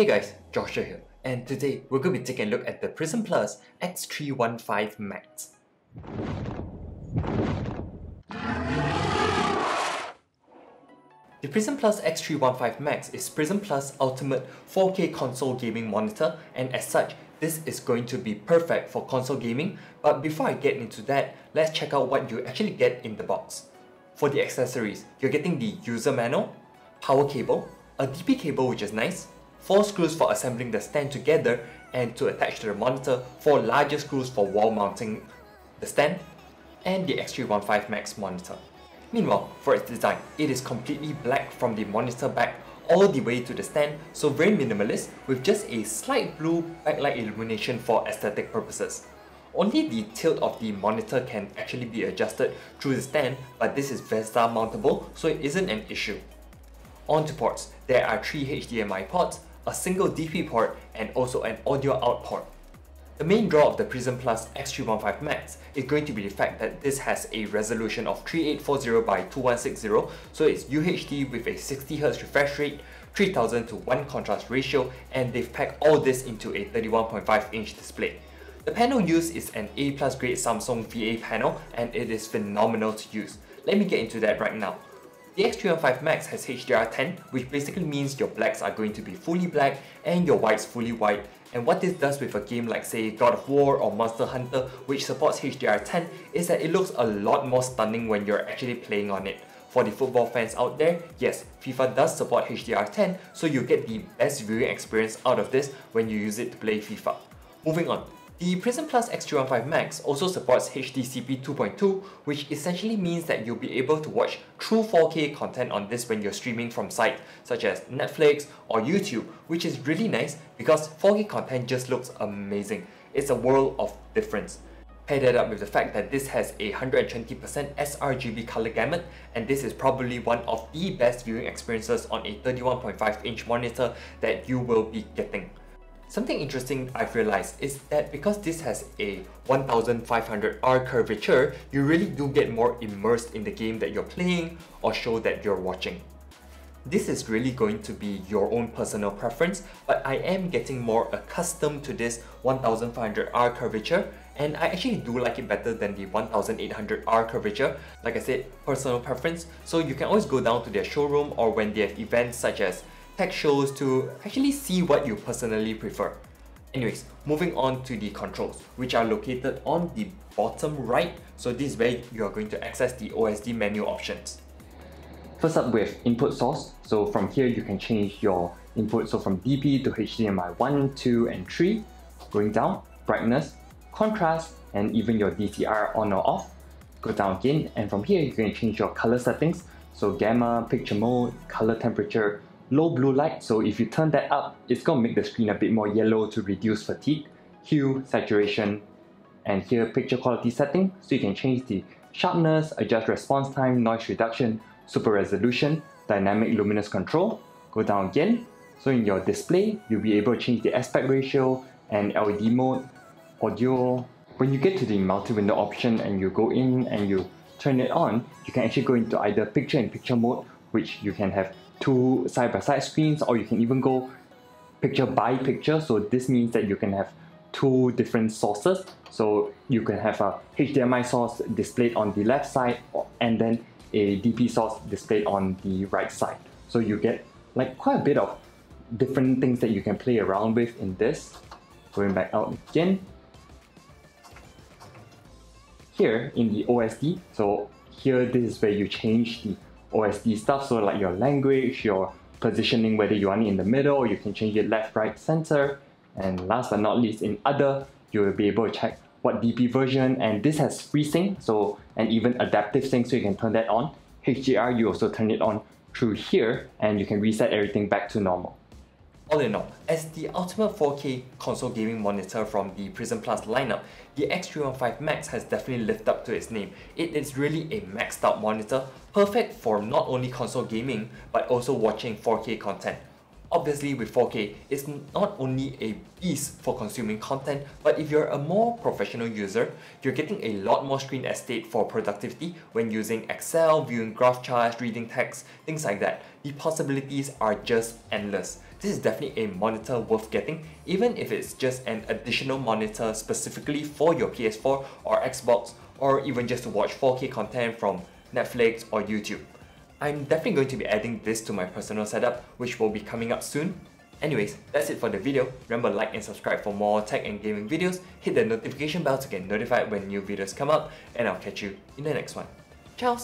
Hey guys, Joshua here, and today we're going to be taking a look at the Prism Plus X315 Max. The Prism Plus X315 Max is Prism Plus' ultimate 4K console gaming monitor, and as such, this is going to be perfect for console gaming. But before I get into that, let's check out what you actually get in the box. For the accessories, you're getting the user manual, power cable, a DP cable which is nice, 4 screws for assembling the stand together and to attach to the monitor, 4 larger screws for wall mounting the stand, and the X315 Max monitor. Meanwhile, for its design, it is completely black from the monitor back all the way to the stand, so very minimalist with just a slight blue backlight illumination for aesthetic purposes. Only the tilt of the monitor can actually be adjusted through the stand, but this is VESA mountable, so it isn't an issue. On to ports, there are 3 HDMI ports, a single DP port, and also an audio out port. The main draw of the Prism Plus X315 Max is going to be the fact that this has a resolution of 3840 by 2160, so it's UHD with a 60Hz refresh rate, 3000 to 1 contrast ratio, and they've packed all this into a 31.5-inch display. The panel used is an A+ grade Samsung VA panel, and it is phenomenal to use. Let me get into that right now. The X315 Max has HDR10, which basically means your blacks are going to be fully black and your whites fully white. And what this does with a game like say God of War or Monster Hunter, which supports HDR10, is that it looks a lot more stunning when you're actually playing on it. For the football fans out there, yes, FIFA does support HDR10, so you get the best viewing experience out of this when you use it to play FIFA. Moving on. The Prism Plus X315 Max also supports HDCP 2.2, which essentially means that you'll be able to watch true 4K content on this when you're streaming from sites such as Netflix or YouTube, which is really nice because 4K content just looks amazing. It's a world of difference. Pair that up with the fact that this has a 120% sRGB color gamut, and this is probably one of the best viewing experiences on a 31.5-inch monitor that you will be getting. Something interesting I've realized is that because this has a 1500R curvature, you really do get more immersed in the game that you're playing or show that you're watching. This is really going to be your own personal preference, but I am getting more accustomed to this 1500R curvature, and I actually do like it better than the 1800R curvature. Like I said, personal preference, so you can always go down to their showroom or when they have events such as tech shows to actually see what you personally prefer. Anyways, moving on to the controls, which are located on the bottom right, so this is where you are going to access the OSD menu options. First up with input source, so from here you can change your input, so from DP to HDMI 1, 2 and 3, going down, brightness, contrast, and even your DCR on or off. Go down again, and from here you can change your color settings, so gamma, picture mode, color temperature, low blue light, so if you turn that up, it's going to make the screen a bit more yellow to reduce fatigue, hue, saturation, and here picture quality setting, so you can change the sharpness, adjust response time, noise reduction, super resolution, dynamic luminous control. Go down again, so in your display, you'll be able to change the aspect ratio and LED mode, audio. When you get to the multi-window option and you go in and you turn it on, you can actually go into either picture-in-picture mode, which you can have 2 side-by-side screens, or you can even go picture by picture, so this means that you can have 2 different sources, so you can have a HDMI source displayed on the left side and then a DP source displayed on the right side, so you get like quite a bit of different things that you can play around with in this. Going back out again, here in the OSD, so here this is where you change the OSD stuff, so like your language, your positioning, whether you want it in the middle or you can change it left, right, center. And last but not least, in other, you will be able to check what DP version, and this has FreeSync, so and even adaptive sync, so you can turn that on. HDR, you also turn it on through here, and you can reset everything back to normal. All in all, as the ultimate 4K console gaming monitor from the Prism Plus lineup, the X315 Max has definitely lived up to its name. It is really a maxed out monitor, perfect for not only console gaming, but also watching 4K content. Obviously with 4K, it's not only a beast for consuming content, but if you're a more professional user, you're getting a lot more screen estate for productivity when using Excel, viewing graph charts, reading text, things like that. The possibilities are just endless. this is definitely a monitor worth getting, even if it's just an additional monitor specifically for your PS4 or Xbox, or even just to watch 4K content from Netflix or YouTube. I'm definitely going to be adding this to my personal setup, which will be coming up soon. Anyways, that's it for the video. Remember, like and subscribe for more tech and gaming videos, hit the notification bell to get notified when new videos come up, and I'll catch you in the next one. Ciao!